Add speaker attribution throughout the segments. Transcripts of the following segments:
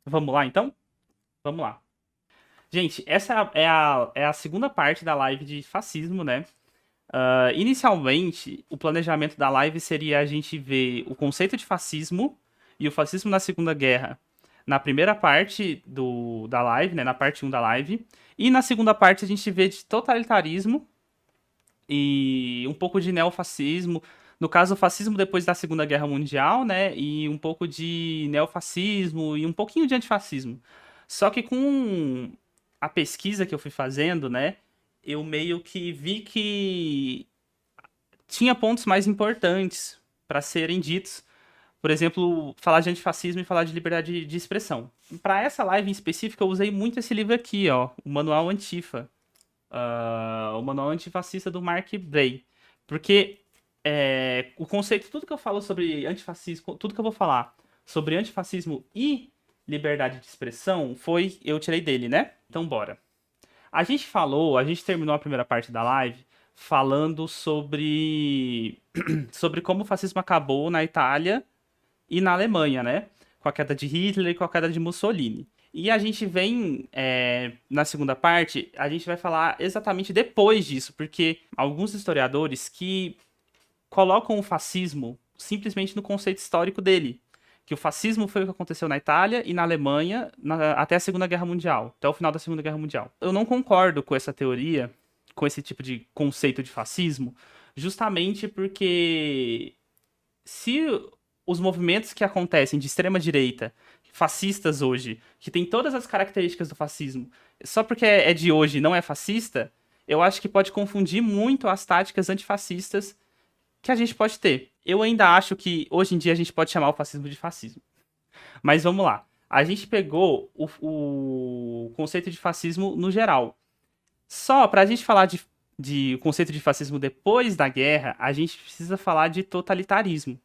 Speaker 1: Vamos lá, então? Vamos lá. Gente, essa é a segunda parte da live de fascismo, né? Inicialmente, o planejamento da live seria a gente ver o conceito de fascismo e o fascismo na Segunda Guerra na primeira parte da live, né? Na parte um da live. E na segunda parte a gente vê de totalitarismo e um pouco de neofascismo. No caso, o fascismo depois da Segunda Guerra Mundial, né? E um pouco de neofascismo e um pouquinho de antifascismo. Só que com a pesquisa que eu fui fazendo, né? Eu meio que vi que tinha pontos mais importantes para serem ditos. Por exemplo, falar de antifascismo e falar de liberdade de expressão. Para essa live em específico, eu usei muito esse livro aqui, ó, o Manual Antifa. O Manual Antifascista do Mark Bray. Porque o conceito, tudo que eu falo sobre antifascismo, tudo que eu vou falar sobre antifascismo e liberdade de expressão, eu tirei dele, né? Então bora. A gente terminou a primeira parte da live falando sobre como o fascismo acabou na Itália e na Alemanha, né? Com a queda de Hitler e com a queda de Mussolini. E a gente vem, na segunda parte, a gente vai falar exatamente depois disso, porque alguns historiadores que colocam o fascismo simplesmente no conceito histórico dele. Que o fascismo foi o que aconteceu na Itália e na Alemanha até a Segunda Guerra Mundial, até o final da Segunda Guerra Mundial. Eu não concordo com essa teoria, com esse tipo de conceito de fascismo, justamente porque se os movimentos que acontecem de extrema direita, fascistas hoje, que tem todas as características do fascismo, só porque é de hoje e não é fascista, eu acho que pode confundir muito as táticas antifascistas que a gente pode ter. Eu ainda acho que hoje em dia a gente pode chamar o fascismo de fascismo. Mas vamos lá. A gente pegou o conceito de fascismo no geral. Só para a gente falar de conceito de fascismo depois da guerra, a gente precisa falar de totalitarismo.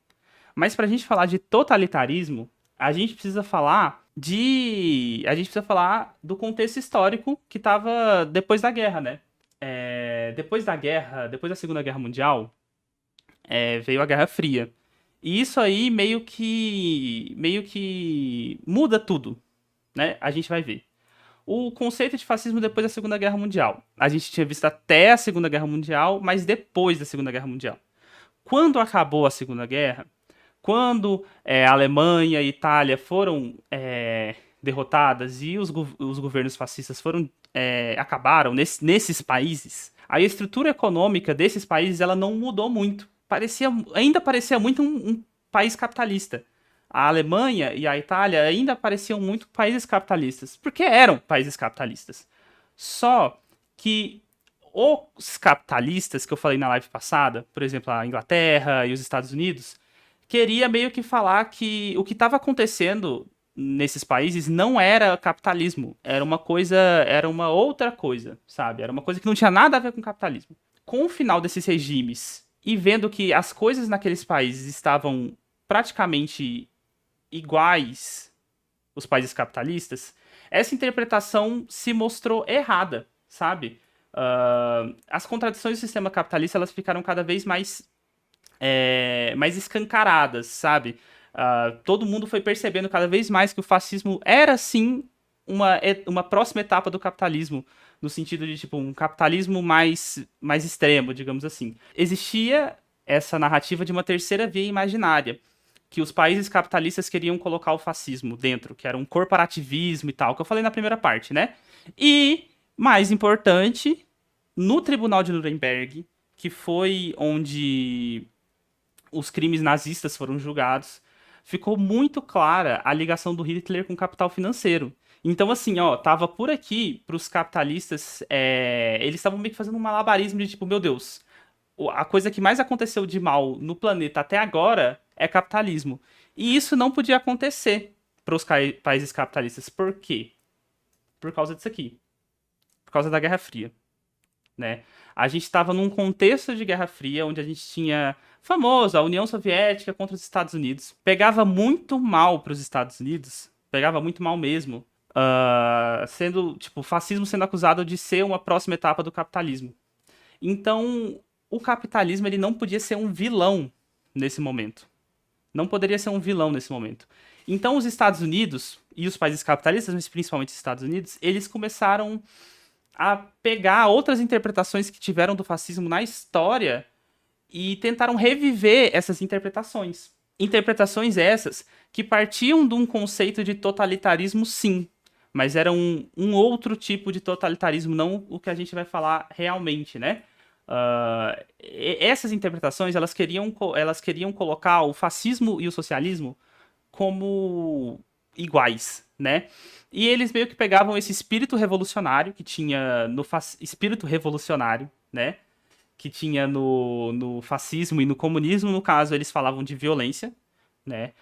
Speaker 1: Mas para a gente falar de totalitarismo, a gente precisa falar do contexto histórico que estava depois da guerra, né? Depois da guerra, depois da Segunda Guerra Mundial, veio a Guerra Fria. E isso aí meio que muda tudo, né? A gente vai ver. O conceito de fascismo depois da Segunda Guerra Mundial. A gente tinha visto até a Segunda Guerra Mundial, mas depois da Segunda Guerra Mundial. Quando acabou a Segunda Guerra, quando a Alemanha e a Itália foram derrotadas e os governos fascistas acabaram nesses países, a estrutura econômica desses países ela não mudou muito. Ainda parecia muito um país capitalista. A Alemanha e a Itália ainda pareciam muito países capitalistas, porque eram países capitalistas. Só que os capitalistas que eu falei na live passada, por exemplo, a Inglaterra e os Estados Unidos, queria meio que falar que o que estava acontecendo nesses países não era capitalismo, era uma outra coisa, sabe? Era uma coisa que não tinha nada a ver com capitalismo. Com o final desses regimes e vendo que as coisas naqueles países estavam praticamente iguais os países capitalistas, essa interpretação se mostrou errada, sabe? As contradições do sistema capitalista elas ficaram cada vez mais escancaradas, sabe? Todo mundo foi percebendo cada vez mais que o fascismo era sim uma próxima etapa do capitalismo, no sentido de tipo um capitalismo mais extremo, digamos assim. Existia essa narrativa de uma terceira via imaginária, que os países capitalistas queriam colocar o fascismo dentro, que era um corporativismo e tal, que eu falei na primeira parte, né? E, mais importante, no Tribunal de Nuremberg, que foi onde os crimes nazistas foram julgados, ficou muito clara a ligação do Hitler com o capital financeiro. Então, assim, ó, tava por aqui pros capitalistas, eles estavam meio que fazendo um malabarismo de tipo, meu Deus, a coisa que mais aconteceu de mal no planeta até agora é capitalismo. E isso não podia acontecer para os países capitalistas. Por quê? Por causa disso aqui. Por causa da Guerra Fria, né? A gente estava num contexto de Guerra Fria, onde a gente tinha famoso a União Soviética contra os Estados Unidos. Pegava muito mal para os Estados Unidos, pegava muito mal mesmo, sendo tipo o fascismo sendo acusado de ser uma próxima etapa do capitalismo. Então, o capitalismo ele não podia ser um vilão nesse momento. Não poderia ser um vilão nesse momento. Então, os Estados Unidos e os países capitalistas, mas principalmente os Estados Unidos, eles começaram a pegar outras interpretações que tiveram do fascismo na história e tentaram reviver essas interpretações. Interpretações essas que partiam de um conceito de totalitarismo, sim, mas era um outro tipo de totalitarismo, não o que a gente vai falar realmente, né? Essas interpretações, elas queriam colocar o fascismo e o socialismo como iguais, né? E eles meio que pegavam esse espírito revolucionário que tinha espírito revolucionário, né? Que tinha no fascismo e no comunismo, no caso, eles falavam de violência, né?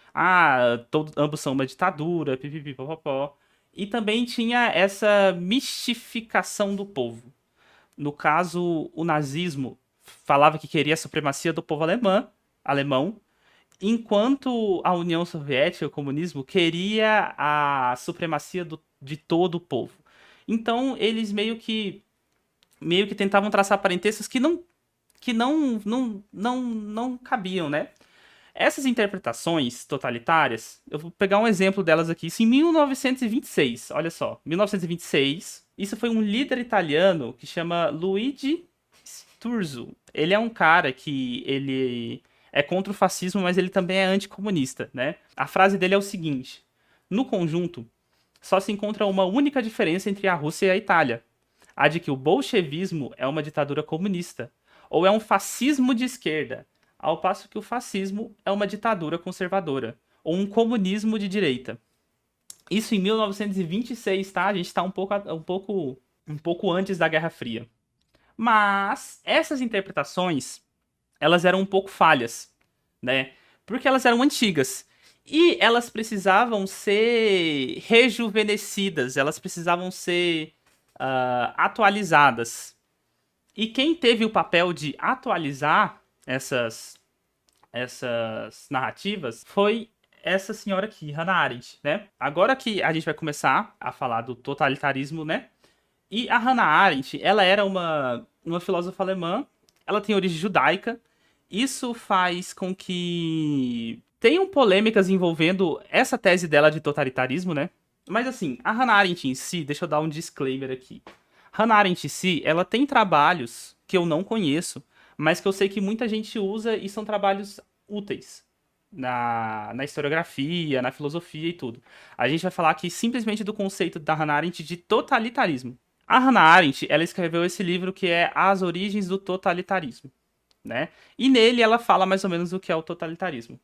Speaker 1: Ambos são uma ditadura, pipipipopopó. E também tinha essa mistificação do povo. No caso, o nazismo falava que queria a supremacia do povo alemão, enquanto a União Soviética, o comunismo, queria a supremacia de todo o povo. Então, eles meio que tentavam traçar parentescos que não cabiam, né? Essas interpretações totalitárias, eu vou pegar um exemplo delas aqui. Isso em 1926, olha só, 1926, isso foi um líder italiano que chama Luigi Sturzo. Ele é um cara que ele é contra o fascismo, mas ele também é anticomunista, né? A frase dele é o seguinte: no conjunto, só se encontra uma única diferença entre a Rússia e a Itália, a de que o bolchevismo é uma ditadura comunista, ou é um fascismo de esquerda, ao passo que o fascismo é uma ditadura conservadora, ou um comunismo de direita. Isso em 1926, tá? A gente está um pouco antes da Guerra Fria. Mas essas interpretações, elas eram um pouco falhas, né? Porque elas eram antigas. E elas precisavam ser rejuvenescidas, elas precisavam ser atualizadas. E quem teve o papel de atualizar essas narrativas foi essa senhora aqui, Hannah Arendt, né? Agora que a gente vai começar a falar do totalitarismo, né? E a Hannah Arendt, ela era uma filósofa alemã, ela tem origem judaica. Isso faz com que tenham polêmicas envolvendo essa tese dela de totalitarismo, né? Mas assim, a Hannah Arendt em si, deixa eu dar um disclaimer aqui. Hannah Arendt em si, ela tem trabalhos que eu não conheço, mas que eu sei que muita gente usa e são trabalhos úteis na historiografia, na filosofia e tudo. A gente vai falar aqui simplesmente do conceito da Hannah Arendt de totalitarismo. A Hannah Arendt, ela escreveu esse livro que é As Origens do Totalitarismo, né? E nele ela fala mais ou menos o que é o totalitarismo.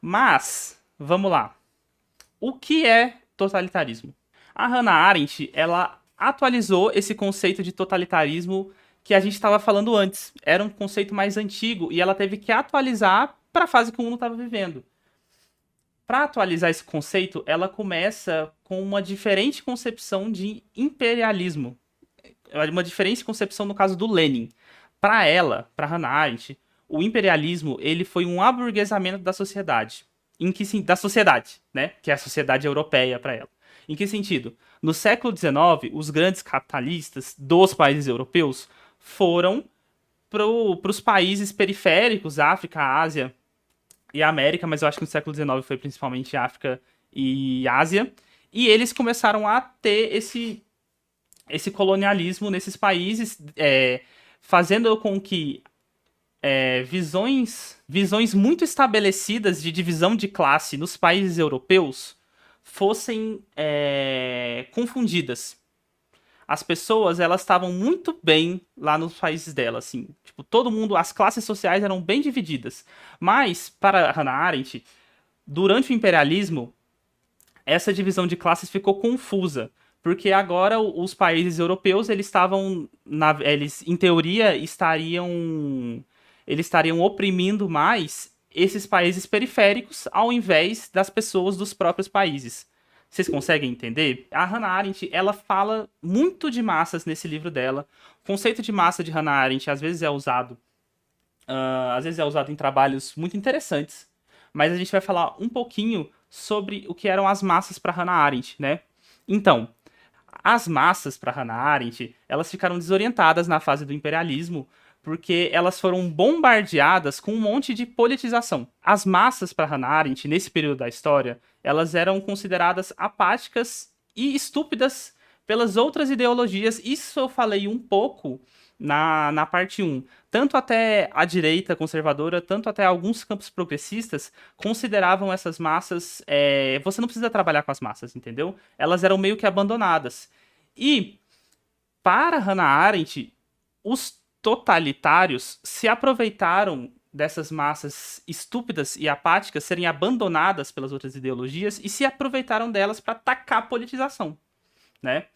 Speaker 1: Mas, vamos lá. O que é totalitarismo? A Hannah Arendt, ela atualizou esse conceito de totalitarismo que a gente estava falando antes. Era um conceito mais antigo e ela teve que atualizar para a fase que o mundo estava vivendo. Para atualizar esse conceito, ela começa com uma diferente concepção de imperialismo. Uma diferente concepção no caso do Lenin. Para ela, para Hannah Arendt, o imperialismo ele foi um aburguesamento da sociedade. Da sociedade, né? Que é a sociedade europeia para ela. Em que sentido? No século XIX, os grandes capitalistas dos países europeus foram para os países periféricos, África, Ásia e América, mas eu acho que no século XIX foi principalmente África e Ásia, e eles começaram a ter esse colonialismo nesses países, fazendo com que visões muito estabelecidas de divisão de classe nos países europeus fossem confundidas. As pessoas, elas estavam muito bem lá nos países dela, assim. Tipo, todo mundo, as classes sociais eram bem divididas. Mas, para Hannah Arendt, durante o imperialismo, essa divisão de classes ficou confusa. Porque agora os países europeus, eles em teoria, eles estariam oprimindo mais esses países periféricos ao invés das pessoas dos próprios países. Vocês conseguem entender? A Hannah Arendt, ela fala muito de massas nesse livro dela. O conceito de massa de Hannah Arendt às vezes é usado em trabalhos muito interessantes. Mas a gente vai falar um pouquinho sobre o que eram as massas para Hannah Arendt, né? Então, as massas para Hannah Arendt, elas ficaram desorientadas na fase do imperialismo, porque elas foram bombardeadas com um monte de politização. As massas, para Hannah Arendt, nesse período da história, elas eram consideradas apáticas e estúpidas pelas outras ideologias. Isso eu falei um pouco na parte um. Tanto até a direita conservadora, tanto até alguns campos progressistas consideravam essas massas... você não precisa trabalhar com as massas, entendeu? Elas eram meio que abandonadas. E, para Hannah Arendt, os totalitários se aproveitaram dessas massas estúpidas e apáticas serem abandonadas pelas outras ideologias e se aproveitaram delas para atacar a politização, né?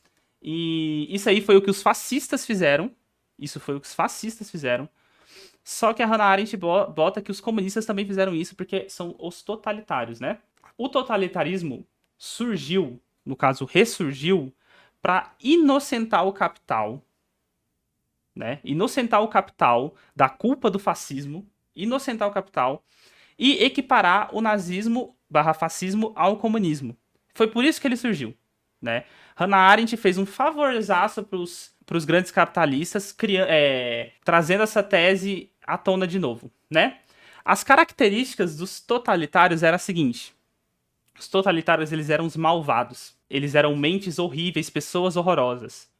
Speaker 1: E isso aí foi o que os fascistas fizeram. Isso foi o que os fascistas fizeram. Só que a Hannah Arendt bota que os comunistas também fizeram isso porque são os totalitários, né? O totalitarismo surgiu, no caso, ressurgiu, para inocentar o capital, né? Inocentar o capital da culpa do fascismo, inocentar o capital e equiparar o nazismo/fascismo ao comunismo. Foi por isso que ele surgiu, né? Hannah Arendt fez um favorzaço para os grandes capitalistas, trazendo essa tese à tona de novo, né? As características dos totalitários eram a seguinte: os totalitários, eles eram os malvados, eles eram mentes horríveis, pessoas horrorosas.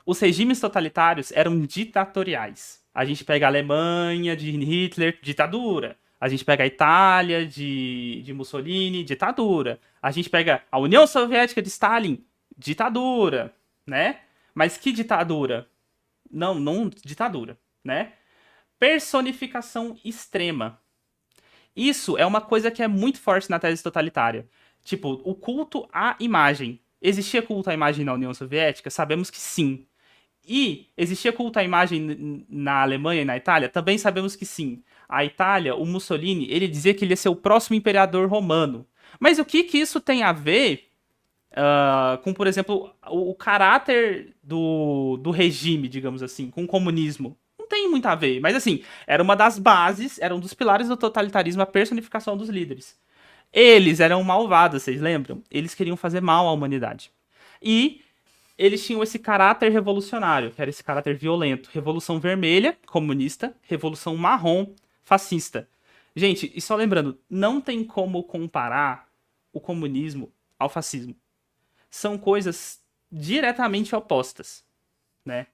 Speaker 1: Os regimes totalitários eram ditatoriais. A gente pega a Alemanha de Hitler, ditadura. A gente pega a Itália de Mussolini, ditadura. A gente pega a União Soviética de Stalin, ditadura, né? Mas que ditadura? Não ditadura, né? Personificação extrema. Isso é uma coisa que é muito forte na tese totalitária. Tipo, o culto à imagem. Existia culto à imagem na União Soviética? Sabemos que sim. E existia culto à imagem na Alemanha e na Itália? Também sabemos que sim. A Itália, o Mussolini, ele dizia que ele ia ser o próximo imperador romano. Mas o que isso tem a ver com, por exemplo, o caráter do regime, digamos assim, com o comunismo? Não tem muito a ver, mas assim, era uma das bases, era um dos pilares do totalitarismo, a personificação dos líderes. Eles eram malvados, vocês lembram? Eles queriam fazer mal à humanidade. E eles tinham esse caráter revolucionário, que era esse caráter violento. Revolução Vermelha, comunista. Revolução Marrom, fascista. Gente, e só lembrando, não tem como comparar o comunismo ao fascismo. São coisas diretamente opostas, né?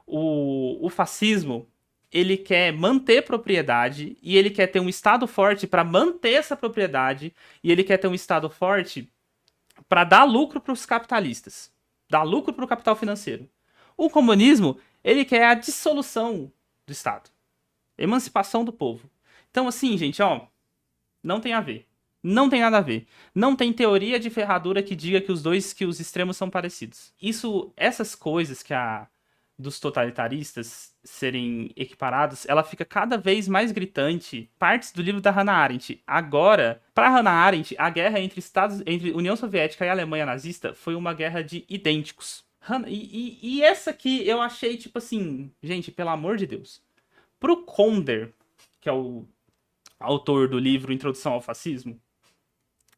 Speaker 1: O fascismo, ele quer manter propriedade e ele quer ter um Estado forte para manter essa propriedade e ele quer ter um Estado forte para dar lucro para os capitalistas, dar lucro para o capital financeiro. O comunismo, ele quer a dissolução do Estado, emancipação do povo. Então, assim, gente, ó, não tem a ver. Não tem nada a ver. Não tem teoria de ferradura que diga que os extremos são parecidos. Essas coisas dos totalitaristas serem equiparados, ela fica cada vez mais gritante. Partes do livro da Hannah Arendt. Agora, para Hannah Arendt, a guerra entre União Soviética e Alemanha nazista foi uma guerra de idênticos. E essa aqui eu achei, tipo assim, gente, pelo amor de Deus. Pro Konder, que é o autor do livro Introdução ao Fascismo,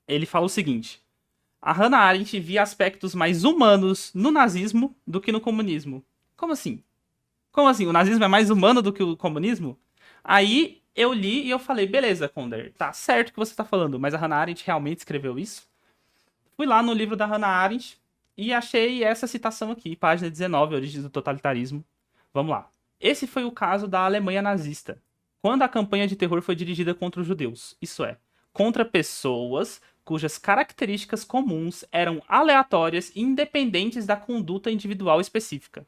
Speaker 1: ele fala o seguinte: a Hannah Arendt via aspectos mais humanos no nazismo do que no comunismo. Como assim? Como assim? O nazismo é mais humano do que o comunismo? Aí eu li e eu falei, beleza, Konder, tá certo o que você tá falando, mas a Hannah Arendt realmente escreveu isso? Fui lá no livro da Hannah Arendt e achei essa citação aqui, página 19, Origens do Totalitarismo. Vamos lá. Esse foi o caso da Alemanha nazista, quando a campanha de terror foi dirigida contra os judeus, isso é, contra pessoas cujas características comuns eram aleatórias e independentes da conduta individual específica.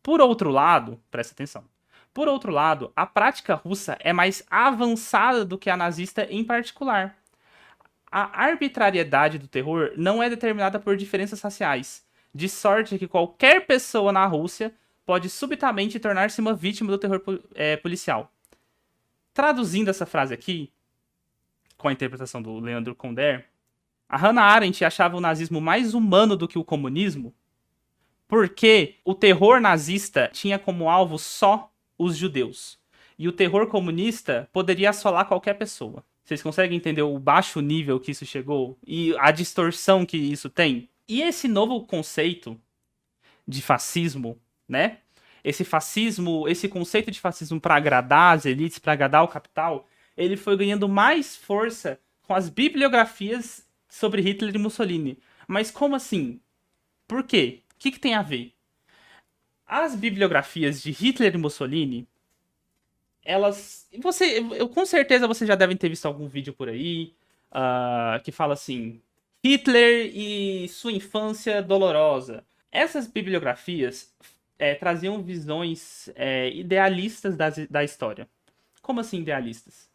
Speaker 1: Por outro lado, presta atenção, por outro lado, a prática russa é mais avançada do que a nazista em particular. A arbitrariedade do terror não é determinada por diferenças raciais, de sorte que qualquer pessoa na Rússia pode subitamente tornar-se uma vítima do terror policial. Traduzindo essa frase aqui, com a interpretação do Leandro Konder, a Hannah Arendt achava o nazismo mais humano do que o comunismo, porque o terror nazista tinha como alvo só os judeus. E o terror comunista poderia assolar qualquer pessoa. Vocês conseguem entender o baixo nível que isso chegou? E a distorção que isso tem? E esse novo conceito de fascismo, né? esse fascismo, esse conceito de fascismo para agradar as elites, para agradar o capital, ele foi ganhando mais força com as bibliografias sobre Hitler e Mussolini. Mas como assim? Por quê? O que tem a ver? As bibliografias de Hitler e Mussolini, elas. Com certeza vocês já devem ter visto algum vídeo por aí que fala assim: Hitler e sua infância dolorosa. Essas bibliografias traziam visões idealistas da história. Como assim idealistas?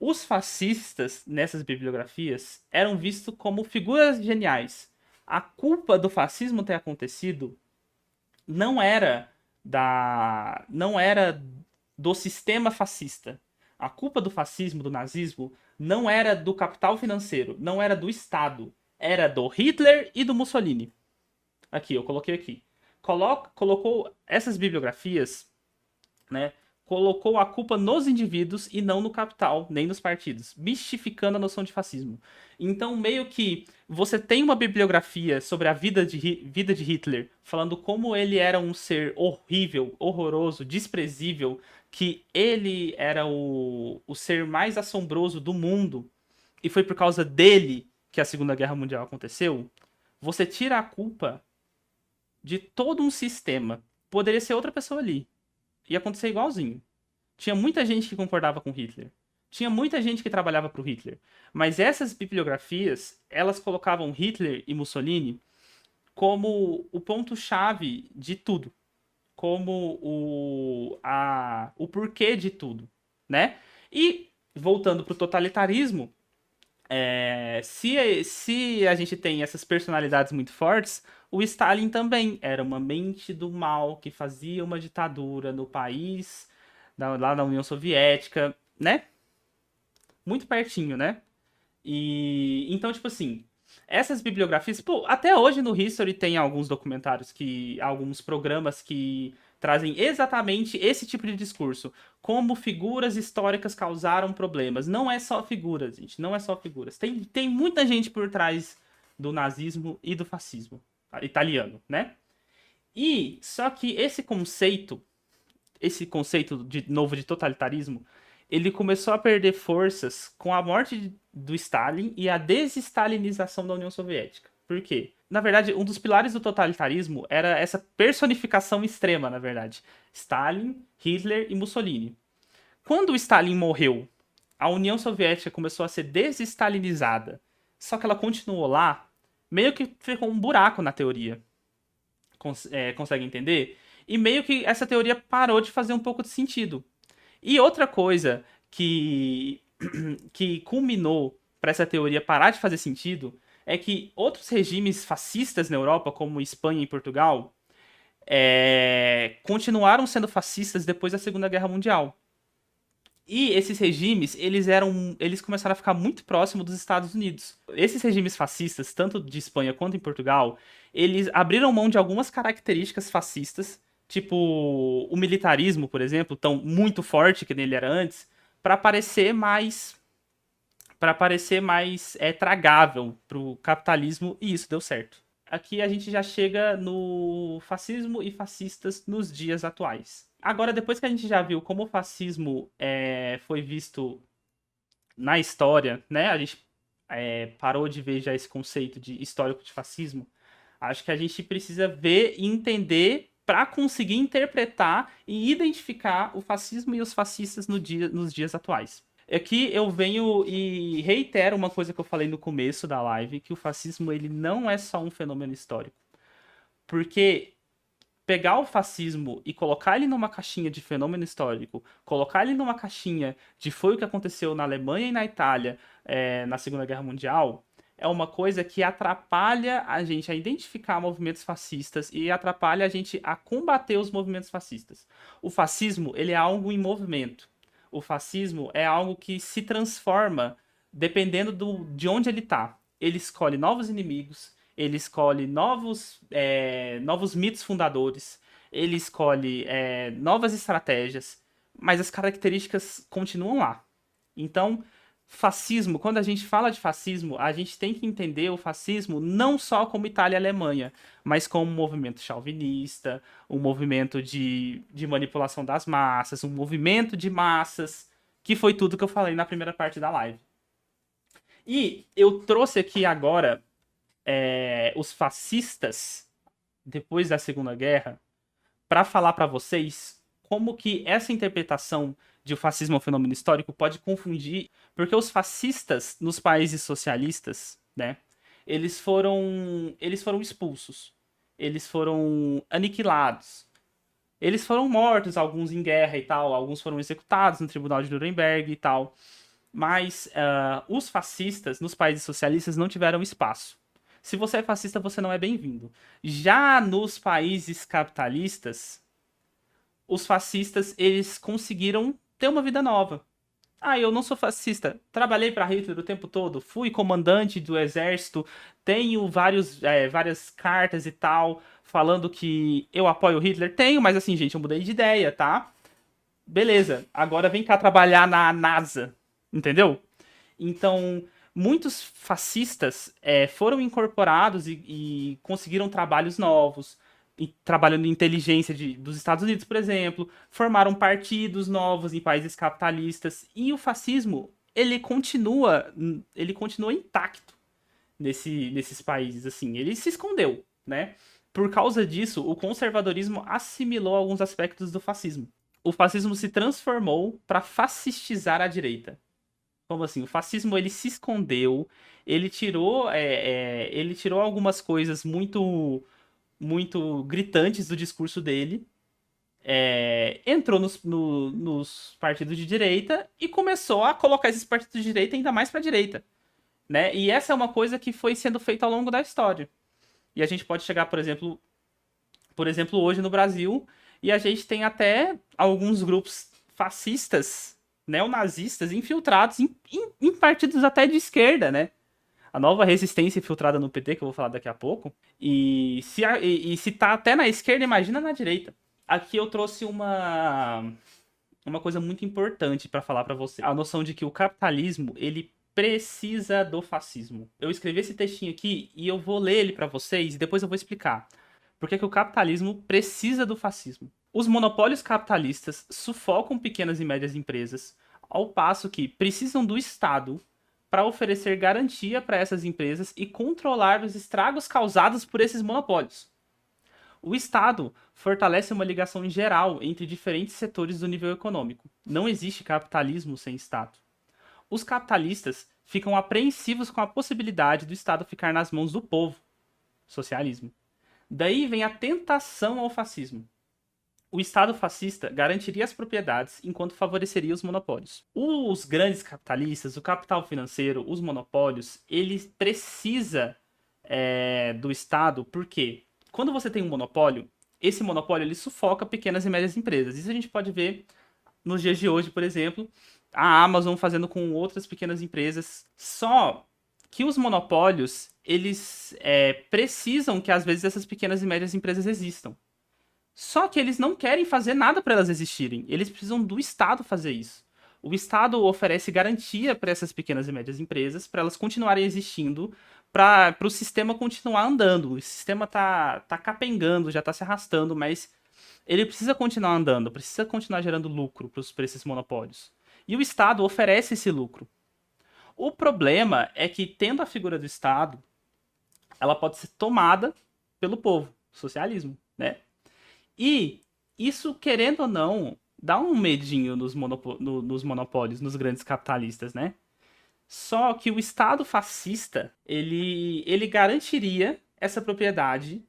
Speaker 1: Os fascistas nessas bibliografias eram vistos como figuras geniais. A culpa do fascismo ter acontecido não era do sistema fascista. A culpa do fascismo, do nazismo, não era do capital financeiro, não era do Estado, era do Hitler e do Mussolini. Aqui, eu coloquei aqui. Colocou essas bibliografias, né? Colocou a culpa nos indivíduos e não no capital, nem nos partidos, mistificando a noção de fascismo. Então, meio que você tem uma bibliografia sobre a vida de Hitler, falando como ele era um ser horrível, horroroso, desprezível, que ele era o ser mais assombroso do mundo, e foi por causa dele que a Segunda Guerra Mundial aconteceu. Você tira a culpa de todo um sistema. Poderia ser outra pessoa ali. Ia acontecer igualzinho. Tinha muita gente que concordava com Hitler. Tinha muita gente que trabalhava para o Hitler. Mas essas bibliografias, elas colocavam Hitler e Mussolini como o ponto-chave de tudo. Como o porquê de tudo, né? E, voltando para o totalitarismo, se a gente tem essas personalidades muito fortes, o Stalin também era uma mente do mal que fazia uma ditadura no país, lá na União Soviética, né? Muito pertinho, né? E então, tipo assim, essas bibliografias, pô, até hoje no History tem alguns documentários alguns programas que trazem exatamente esse tipo de discurso, como figuras históricas causaram problemas. Não é só figuras, gente, não é só figuras. Tem muita gente por trás do nazismo e do fascismo italiano, né? E só que esse conceito de novo de totalitarismo, ele começou a perder forças com a morte do Stalin e a desestalinização da União Soviética. Por quê? Na verdade, um dos pilares do totalitarismo era essa personificação extrema, na verdade. Stalin, Hitler e Mussolini. Quando o Stalin morreu, a União Soviética começou a ser desestalinizada. Só que ela continuou lá, meio que ficou um buraco na teoria. Consegue entender? E meio que essa teoria parou de fazer um pouco de sentido. E outra coisa que culminou para essa teoria parar de fazer sentido é que outros regimes fascistas na Europa, como Espanha e Portugal, continuaram sendo fascistas depois da Segunda Guerra Mundial. E esses regimes, eles começaram a ficar muito próximos dos Estados Unidos. Esses regimes fascistas, tanto de Espanha quanto em Portugal, eles abriram mão de algumas características fascistas, tipo o militarismo, por exemplo, tão muito forte que ele era antes, para parecer mais tragável para o capitalismo, e isso deu certo. Aqui a gente já chega no fascismo e fascistas nos dias atuais. Agora, depois que a gente já viu como o fascismo foi visto na história, né? A gente parou de ver já esse conceito de histórico de fascismo. Acho que a gente precisa ver e entender para conseguir interpretar e identificar o fascismo e os fascistas nos dias atuais. Aqui eu venho e reitero uma coisa que eu falei no começo da live, que o fascismo ele não é só um fenômeno histórico. Porque pegar o fascismo e colocar ele numa caixinha de fenômeno histórico, colocar ele numa caixinha de foi o que aconteceu na Alemanha e na Itália na Segunda Guerra Mundial, é uma coisa que atrapalha a gente a identificar movimentos fascistas e atrapalha a gente a combater os movimentos fascistas. O fascismo, ele é algo em movimento. O fascismo é algo que se transforma dependendo de onde ele está. Ele escolhe novos inimigos, ele escolhe novos mitos fundadores, ele escolhe novas estratégias, mas as características continuam lá. Então, fascismo, quando a gente fala de fascismo, a gente tem que entender o fascismo não só como Itália e Alemanha, mas como um movimento chauvinista, um movimento de manipulação das massas, um movimento de massas, que foi tudo que eu falei na primeira parte da live. E eu trouxe aqui agora os fascistas, depois da Segunda Guerra, para falar para vocês como que essa interpretação de o fascismo é um fenômeno histórico pode confundir, porque os fascistas nos países socialistas, né, eles foram expulsos, eles foram aniquilados, eles foram mortos, alguns em guerra e tal, alguns foram executados no Tribunal de Nuremberg e tal, mas os fascistas nos países socialistas não tiveram espaço. Se você é fascista, você não é bem-vindo. Já nos países capitalistas, os fascistas, eles conseguiram ter uma vida nova. Ah, eu não sou fascista. Trabalhei para Hitler o tempo todo. Fui comandante do exército. Tenho várias cartas e tal, falando que eu apoio Hitler. Tenho, mas assim, gente, eu mudei de ideia, tá? Beleza, agora vem cá trabalhar na NASA. Entendeu? Então, muitos fascistas foram incorporados e conseguiram trabalhos novos, trabalhando em inteligência dos Estados Unidos, por exemplo, formaram partidos novos em países capitalistas, e o fascismo ele continua intacto nesses países, assim, ele se escondeu, né? Por causa disso, o conservadorismo assimilou alguns aspectos do fascismo. O fascismo se transformou para fascistizar a direita. Como assim? O fascismo ele se escondeu, ele tirou algumas coisas muito gritantes do discurso dele, entrou nos partidos de direita e começou a colocar esses partidos de direita ainda mais para a direita, né? E essa é uma coisa que foi sendo feita ao longo da história. E a gente pode chegar, por exemplo, hoje no Brasil, e a gente tem até alguns grupos fascistas, neonazistas, infiltrados em partidos até de esquerda, né? A nova resistência infiltrada no PT, que eu vou falar daqui a pouco. E se tá até na esquerda, imagina na direita. Aqui eu trouxe uma coisa muito importante para falar para você. A noção de que o capitalismo, ele precisa do fascismo. Eu escrevi esse textinho aqui e eu vou ler ele para vocês e depois eu vou explicar. Por que o capitalismo precisa do fascismo? Os monopólios capitalistas sufocam pequenas e médias empresas, ao passo que precisam do Estado para oferecer garantia para essas empresas e controlar os estragos causados por esses monopólios. O Estado fortalece uma ligação geral entre diferentes setores do nível econômico. Não existe capitalismo sem Estado. Os capitalistas ficam apreensivos com a possibilidade do Estado ficar nas mãos do povo. Socialismo. Daí vem a tentação ao fascismo. O Estado fascista garantiria as propriedades enquanto favoreceria os monopólios. Os grandes capitalistas, o capital financeiro, os monopólios, ele precisa do Estado, porque quando você tem um monopólio, esse monopólio ele sufoca pequenas e médias empresas. Isso a gente pode ver nos dias de hoje, por exemplo, a Amazon fazendo com outras pequenas empresas. Só que os monopólios, eles precisam que às vezes essas pequenas e médias empresas existam. Só que eles não querem fazer nada para elas existirem. Eles precisam do Estado fazer isso. O Estado oferece garantia para essas pequenas e médias empresas, para elas continuarem existindo, para o sistema continuar andando. O sistema tá capengando, já tá se arrastando, mas ele precisa continuar andando, precisa continuar gerando lucro para esses monopólios. E o Estado oferece esse lucro. O problema é que, tendo a figura do Estado, ela pode ser tomada pelo povo. Socialismo, né? E isso, querendo ou não, dá um medinho nos monopólios, nos grandes capitalistas, né? Só que o Estado fascista, ele garantiria essa propriedade,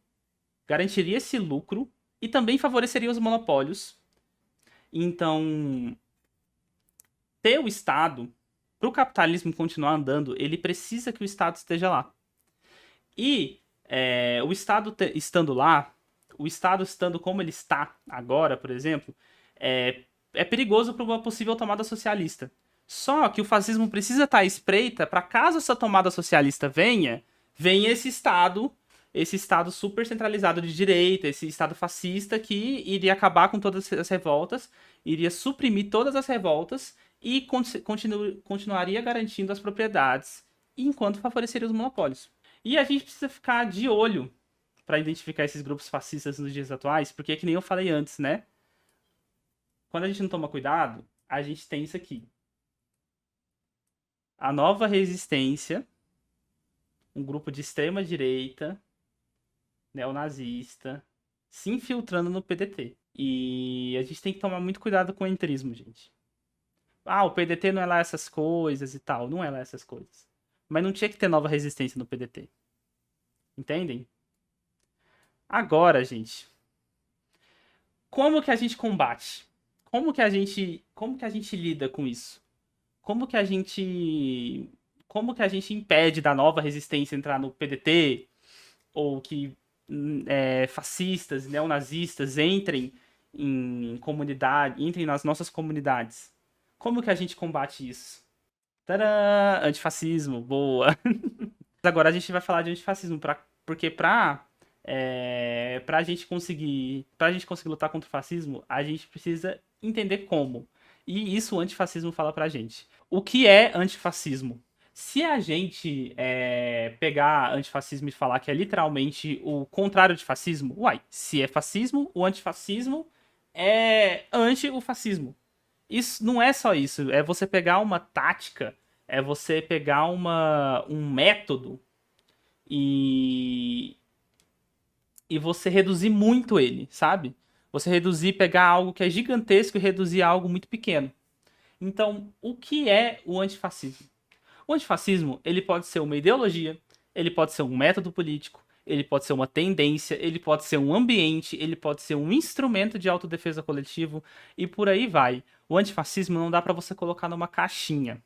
Speaker 1: garantiria esse lucro e também favoreceria os monopólios. Então, ter o Estado, para o capitalismo continuar andando, ele precisa que o Estado esteja lá. E o Estado estando lá, o Estado estando como ele está agora, por exemplo, é perigoso para uma possível tomada socialista. Só que o fascismo precisa estar à espreita para, caso essa tomada socialista venha esse Estado super centralizado de direita, esse Estado fascista que iria acabar com todas as revoltas, iria suprimir todas as revoltas e continuaria garantindo as propriedades, enquanto favoreceria os monopólios. E a gente precisa ficar de olho para identificar esses grupos fascistas nos dias atuais, porque é que nem eu falei antes, né? Quando a gente não toma cuidado, a gente tem isso aqui. A nova resistência, um grupo de extrema direita, neonazista, se infiltrando no PDT. E a gente tem que tomar muito cuidado com o entrismo, gente. Ah, o PDT não é lá essas coisas e tal. Não é lá essas coisas. Mas não tinha que ter nova resistência no PDT. Entendem? Agora, gente, como que a gente combate? Como que a gente lida com isso? Como que a gente impede da nova resistência entrar no PDT ou que fascistas, neonazistas entrem nas nossas comunidades? Como que a gente combate isso? Tadã! Antifascismo, boa. Agora a gente vai falar de antifascismo, porque pra gente conseguir lutar contra o fascismo, a gente precisa entender como. E isso o antifascismo fala pra gente. O que é antifascismo? Se a gente pegar antifascismo e falar que é literalmente o contrário de fascismo, uai, se é fascismo, o antifascismo é anti o fascismo. Isso não é só isso, é você pegar uma tática, é você pegar um método e, e você reduzir muito ele, sabe? Você reduzir, pegar algo que é gigantesco e reduzir a algo muito pequeno. Então, o que é o antifascismo? O antifascismo, ele pode ser uma ideologia, ele pode ser um método político, ele pode ser uma tendência, ele pode ser um ambiente, ele pode ser um instrumento de autodefesa coletivo e por aí vai. O antifascismo não dá pra você colocar numa caixinha.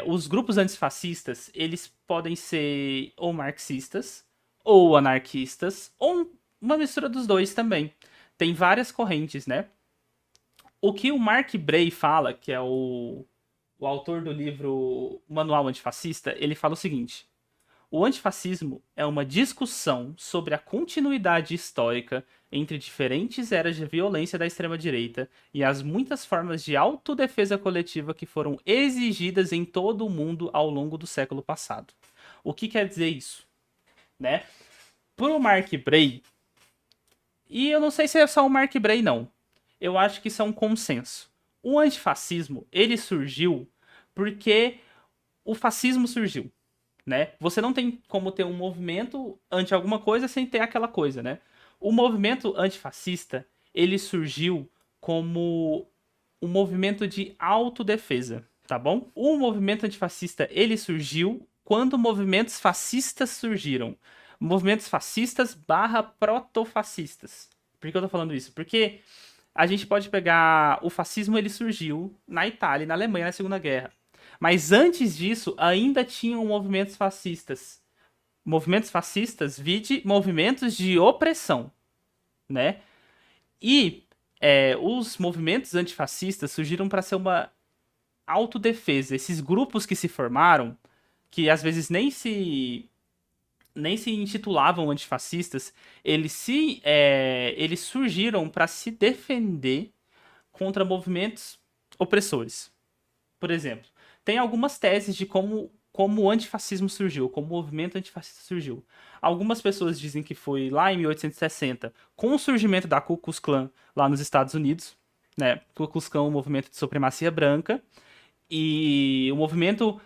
Speaker 1: Os grupos antifascistas, eles podem ser ou marxistas, ou anarquistas, ou uma mistura dos dois também. Tem várias correntes, né? O que o Mark Bray fala, que é o autor do livro Manual Antifascista, ele fala o seguinte: o antifascismo é uma discussão sobre a continuidade histórica entre diferentes eras de violência da extrema-direita e as muitas formas de autodefesa coletiva que foram exigidas em todo o mundo ao longo do século passado. O que quer dizer isso? Né? Pro Mark Bray, e eu não sei se é só o Mark Bray, não. Eu acho que isso é um consenso. O antifascismo, ele surgiu porque o fascismo surgiu, né? Você não tem como ter um movimento anti alguma coisa sem ter aquela coisa, né? O movimento antifascista, ele surgiu como um movimento de autodefesa, tá bom? O movimento antifascista, ele surgiu quando movimentos fascistas surgiram. Movimentos fascistas barra protofascistas. Por que eu tô falando isso? Porque a gente pode pegar o fascismo, ele surgiu na Itália e na Alemanha na Segunda Guerra. Mas antes disso, ainda tinham movimentos fascistas. Movimentos fascistas, vide movimentos de opressão, né? E os movimentos antifascistas surgiram para ser uma autodefesa. Esses grupos que se formaram, que às vezes nem se intitulavam antifascistas, eles surgiram para se defender contra movimentos opressores. Por exemplo, tem algumas teses de como o antifascismo surgiu, como o movimento antifascista surgiu. Algumas pessoas dizem que foi lá em 1860, com o surgimento da Ku Klux Klan lá nos Estados Unidos, né? Ku Klux Klan é um movimento de supremacia branca e o movimento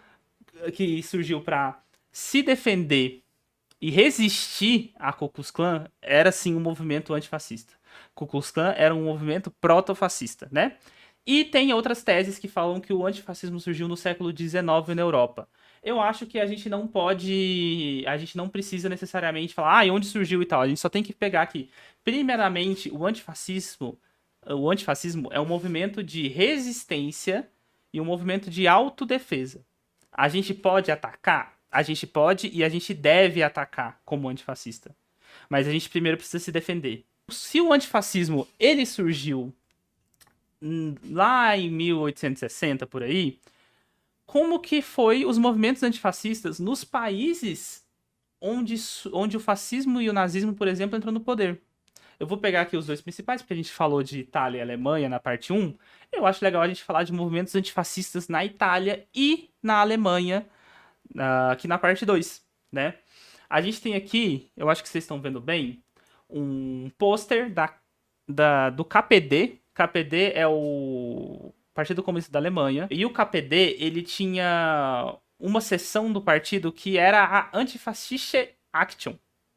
Speaker 1: que surgiu para se defender e resistir à Ku Klux Klan era sim um movimento antifascista. Ku Klux Klan era um movimento protofascista, né? E tem outras teses que falam que o antifascismo surgiu no século XIX na Europa. Eu acho que a gente não precisa necessariamente falar, onde surgiu e tal. A gente só tem que pegar aqui. Primeiramente, o antifascismo é um movimento de resistência e um movimento de autodefesa. A gente pode atacar? A gente pode e a gente deve atacar como antifascista. Mas a gente primeiro precisa se defender. Se o antifascismo ele surgiu lá em 1860, por aí, como que foi os movimentos antifascistas nos países onde o fascismo e o nazismo, por exemplo, entrou no poder? Eu vou pegar aqui os dois principais, porque a gente falou de Itália e Alemanha na parte um. Eu acho legal a gente falar de movimentos antifascistas na Itália e na Alemanha aqui na parte 2, né? A gente tem aqui, eu acho que vocês estão vendo bem, um pôster do KPD. KPD é o Partido Comunista da Alemanha. E o KPD, ele tinha uma seção do partido que era a Antifaschische Action,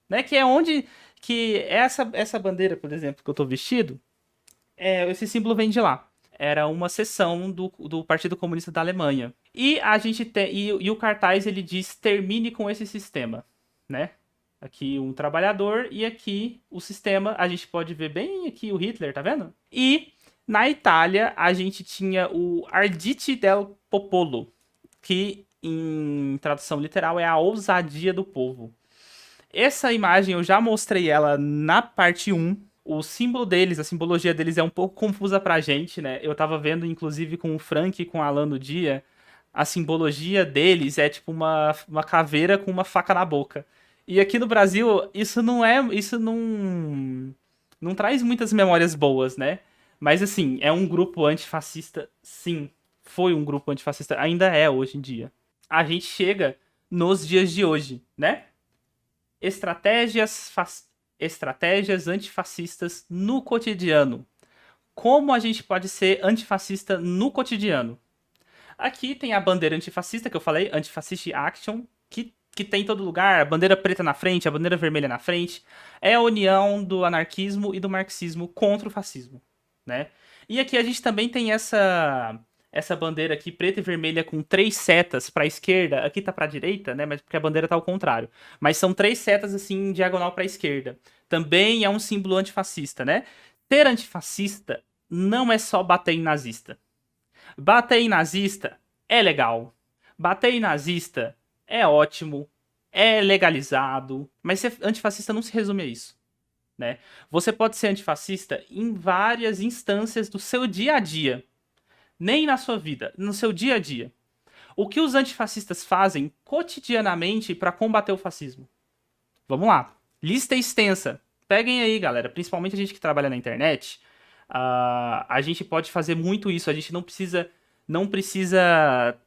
Speaker 1: né? Que é onde que essa bandeira, por exemplo, que eu tô vestido, esse símbolo vem de lá. Era uma seção do Partido Comunista da Alemanha. E a gente tem. E o cartaz ele diz: termine com esse sistema, né? Aqui um trabalhador e aqui o sistema. A gente pode ver bem aqui o Hitler, tá vendo? E na Itália a gente tinha o Arditi del Popolo, que em tradução literal é a ousadia do povo. Essa imagem eu já mostrei ela na parte 1. O símbolo deles, a simbologia deles é um pouco confusa pra gente, né? Eu tava vendo, inclusive, com o Frank e com o Alan no dia, a simbologia deles é tipo uma caveira com uma faca na boca. E aqui no Brasil, isso não traz muitas memórias boas, né? Mas assim, é um grupo antifascista, sim. Foi um grupo antifascista, ainda é hoje em dia. A gente chega nos dias de hoje, né? Estratégias antifascistas no cotidiano. Como a gente pode ser antifascista no cotidiano? Aqui tem a bandeira antifascista que eu falei, Antifascist Action, que tem em todo lugar, a bandeira preta na frente, a bandeira vermelha na frente. É a união do anarquismo e do marxismo contra o fascismo, né? E aqui a gente também tem essa bandeira aqui preta e vermelha com 3 setas para a esquerda, aqui tá para a direita, né? Mas porque a bandeira tá ao contrário. Mas são 3 setas assim em diagonal para a esquerda. Também é um símbolo antifascista, né? Ser antifascista não é só bater em nazista. Bater em nazista é legal. Bater em nazista é ótimo, é legalizado, mas ser antifascista não se resume a isso, né? Você pode ser antifascista em várias instâncias do seu dia a dia. Nem na sua vida, no seu dia a dia. O que os antifascistas fazem cotidianamente para combater o fascismo? Vamos lá. Lista extensa. Peguem aí, galera. Principalmente a gente que trabalha na internet. A gente pode fazer muito isso. A gente não precisa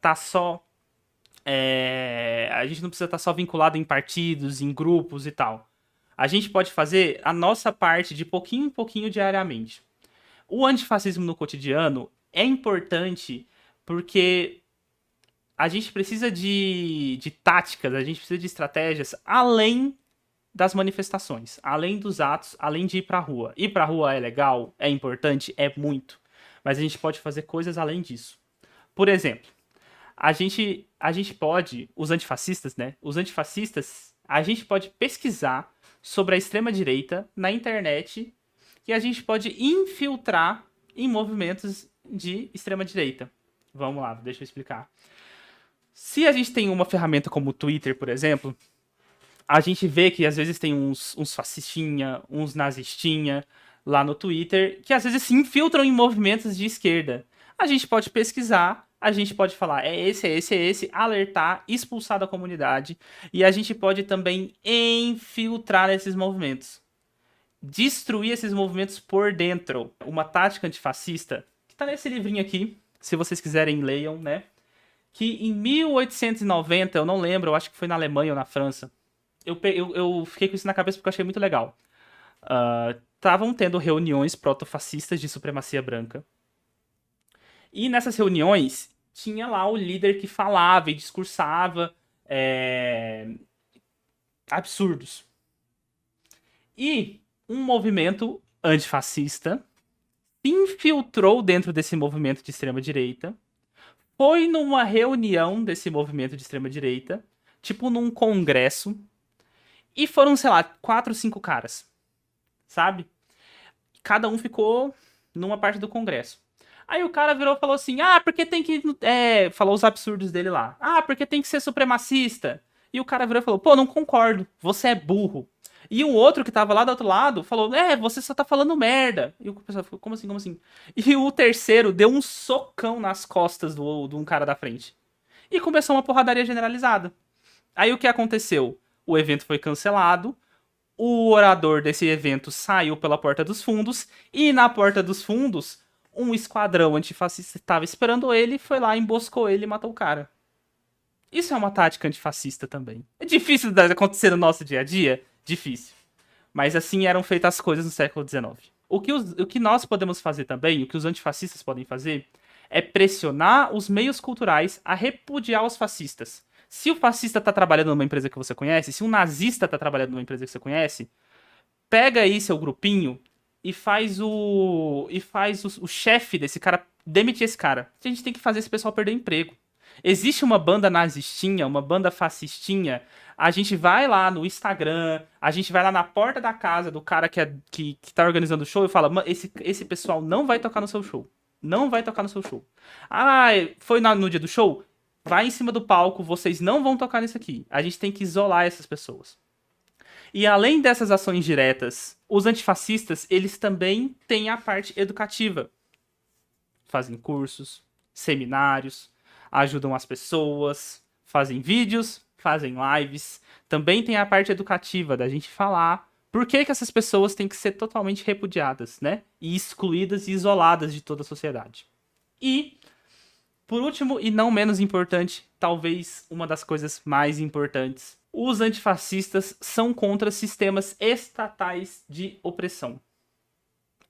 Speaker 1: tá só. A gente não precisa estar só vinculado em partidos, em grupos e tal. A gente pode fazer a nossa parte de pouquinho em pouquinho diariamente. O antifascismo no cotidiano é importante porque a gente precisa de táticas, a gente precisa de estratégias além das manifestações, além dos atos, além de ir pra rua. Ir pra rua é legal, é importante, é muito. Mas a gente pode fazer coisas além disso. Por exemplo, a gente pode, os antifascistas, né? Os antifascistas, a gente pode pesquisar sobre a extrema-direita na internet e a gente pode infiltrar em movimentos de extrema-direita. Vamos lá, deixa eu explicar. Se a gente tem uma ferramenta como o Twitter, por exemplo, a gente vê que às vezes tem uns fascistinha, uns nazistinha lá no Twitter, que às vezes se infiltram em movimentos de esquerda. A gente pode pesquisar, a gente pode falar, é esse, alertar, expulsar da comunidade, e a gente pode também infiltrar esses movimentos. Destruir esses movimentos por dentro. Uma tática antifascista, que tá nesse livrinho aqui, se vocês quiserem, leiam, né? Que em 1890, eu não lembro, eu acho que foi na Alemanha ou na França, eu fiquei com isso na cabeça porque eu achei muito legal. Estavam tendo reuniões protofascistas de supremacia branca. E nessas reuniões, tinha lá o líder que falava e discursava absurdos. E um movimento antifascista se infiltrou dentro desse movimento de extrema-direita, foi numa reunião desse movimento de extrema-direita, tipo num congresso, e foram, sei lá, 4 ou 5 caras, sabe? Cada um ficou numa parte do congresso. Aí o cara virou e falou assim, porque tem que... falou os absurdos dele lá. Porque tem que ser supremacista. E o cara virou e falou, pô, não concordo, você é burro. E um outro que tava lá do outro lado falou, você só tá falando merda. E o pessoal ficou, como assim? E o terceiro deu um socão nas costas de um cara da frente. E começou uma porradaria generalizada. Aí o que aconteceu? O evento foi cancelado, O orador desse evento saiu pela porta dos fundos e na porta dos fundos um esquadrão antifascista estava esperando ele, foi lá, emboscou ele e matou o cara. Isso é uma tática antifascista também. É difícil de acontecer no nosso dia a dia? Difícil. Mas assim eram feitas as coisas no século XIX. O que nós podemos fazer também, o que os antifascistas podem fazer, é pressionar os meios culturais a repudiar os fascistas. Se o fascista está trabalhando numa empresa que você conhece, se um nazista está trabalhando numa empresa que você conhece, pega aí seu grupinho e faz o chefe desse cara demitir esse cara. A gente tem que fazer esse pessoal perder emprego. Existe uma banda nazistinha, uma banda fascistinha. A gente vai lá no Instagram, a gente vai lá na porta da casa do cara que tá organizando o show e fala: esse pessoal não vai tocar no seu show. Não vai tocar no seu show. Ah, foi no dia do show? Vai em cima do palco, vocês não vão tocar nisso aqui. A gente tem que isolar essas pessoas. E além dessas ações diretas, os antifascistas, eles também têm a parte educativa. Fazem cursos, seminários, ajudam as pessoas, fazem vídeos, fazem lives. Também tem a parte educativa da gente falar por que essas pessoas têm que ser totalmente repudiadas, né? E excluídas e isoladas de toda a sociedade. E, por último e não menos importante, talvez uma das coisas mais importantes, os antifascistas são contra sistemas estatais de opressão.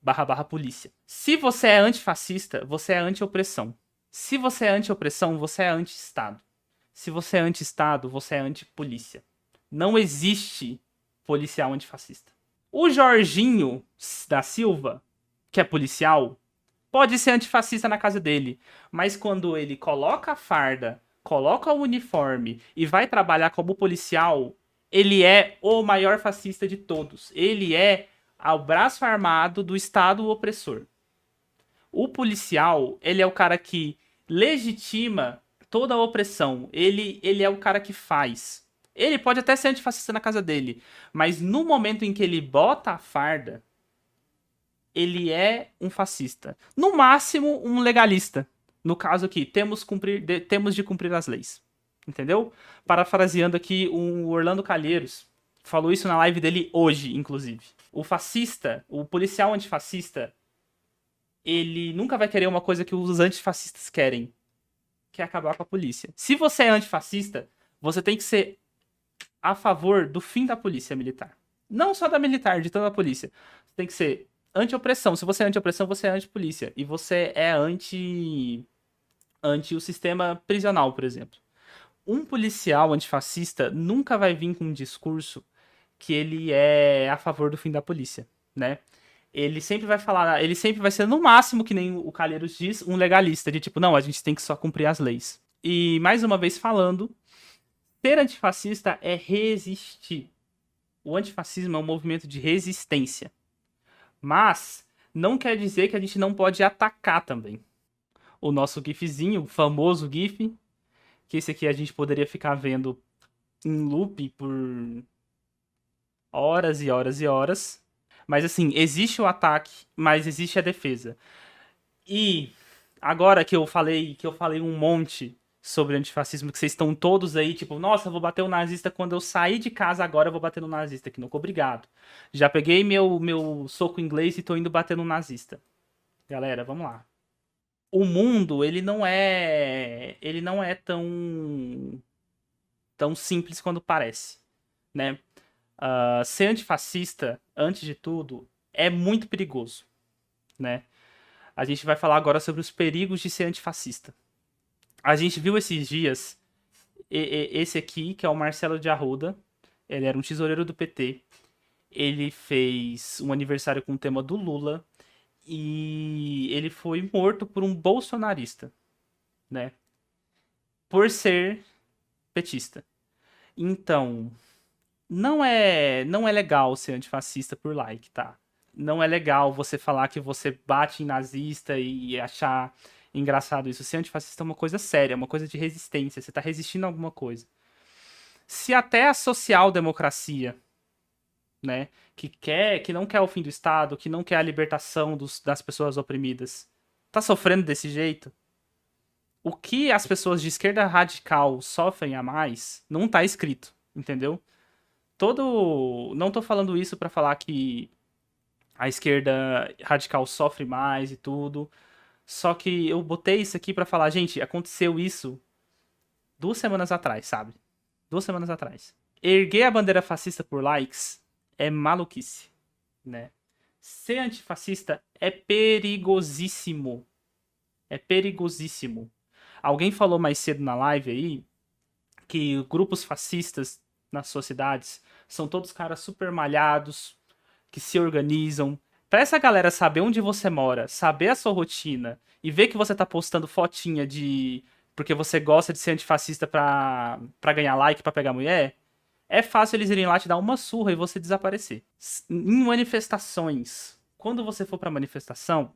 Speaker 1: Barra polícia. Se você é antifascista, você é anti-opressão. Se você é anti-opressão, você é anti-Estado. Se você é anti-Estado, você é anti-polícia. Não existe policial antifascista. O Jorginho da Silva, que é policial, pode ser antifascista na casa dele, mas quando ele coloca a farda, coloca o uniforme e vai trabalhar como policial, ele é o maior fascista de todos. Ele é o braço armado do Estado opressor. O policial, ele é o cara que legitima toda a opressão. Ele é o cara que faz. Ele pode até ser antifascista na casa dele, mas no momento em que ele bota a farda, ele é um fascista. No máximo, um legalista. No caso aqui, temos de cumprir as leis. Entendeu? Parafraseando aqui o Orlando Calheiros. Falou isso na live dele hoje, inclusive. O fascista, o policial antifascista, ele nunca vai querer uma coisa que os antifascistas querem, que é acabar com a polícia. Se você é antifascista, você tem que ser a favor do fim da polícia militar. Não só da militar, de toda a polícia. Você tem que ser anti-opressão. Se você é anti-opressão, você é anti-polícia. E você é anti o sistema prisional, por exemplo. Um policial antifascista nunca vai vir com um discurso que ele é a favor do fim da polícia, né? Ele sempre vai falar, ele sempre vai ser no máximo, que nem o Calheiros diz, um legalista, de tipo, não, a gente tem que só cumprir as leis. E mais uma vez falando, ser antifascista é resistir. O antifascismo é um movimento de resistência. Mas não quer dizer que a gente não pode atacar também. O nosso gifzinho, o famoso gif, que esse aqui a gente poderia ficar vendo em loop por horas e horas e horas. Mas assim, existe o ataque, mas existe a defesa. E agora que eu falei um monte sobre antifascismo, que vocês estão todos aí, tipo, nossa, eu vou bater o nazista quando eu sair de casa agora, eu vou bater no nazista aqui, não, obrigado. Já peguei meu soco inglês e tô indo bater no nazista. Galera, vamos lá. O mundo, ele não é tão simples quanto parece, né? Ser antifascista, antes de tudo, é muito perigoso, né? A gente vai falar agora sobre os perigos de ser antifascista. A gente viu esses dias esse aqui, que é o Marcelo de Arruda. Ele era um tesoureiro do PT. Ele fez um aniversário com o tema do Lula e ele foi morto por um bolsonarista, né? Por ser petista. Então, não é legal ser antifascista por like, tá? Não é legal você falar que você bate em nazista e achar engraçado isso. Ser antifascista é uma coisa séria, é uma coisa de resistência. Você tá resistindo a alguma coisa. Se até a social-democracia, né, que não quer o fim do Estado, que não quer a libertação das pessoas oprimidas, tá sofrendo desse jeito, o que as pessoas de esquerda radical sofrem a mais não tá escrito, entendeu? Não tô falando isso pra falar que a esquerda radical sofre mais e tudo. Só que eu botei isso aqui pra falar, gente, aconteceu isso 2 semanas atrás, sabe? 2 semanas atrás. Erguer a bandeira fascista por likes é maluquice, né? Ser antifascista é perigosíssimo. É perigosíssimo. Alguém falou mais cedo na live aí que grupos fascistas nas suas cidades são todos caras super malhados, que se organizam. Pra essa galera saber onde você mora, saber a sua rotina e ver que você tá postando fotinha de... porque você gosta de ser antifascista pra ganhar like, pra pegar mulher, é fácil eles irem lá te dar uma surra e você desaparecer. Em manifestações, quando você for pra manifestação,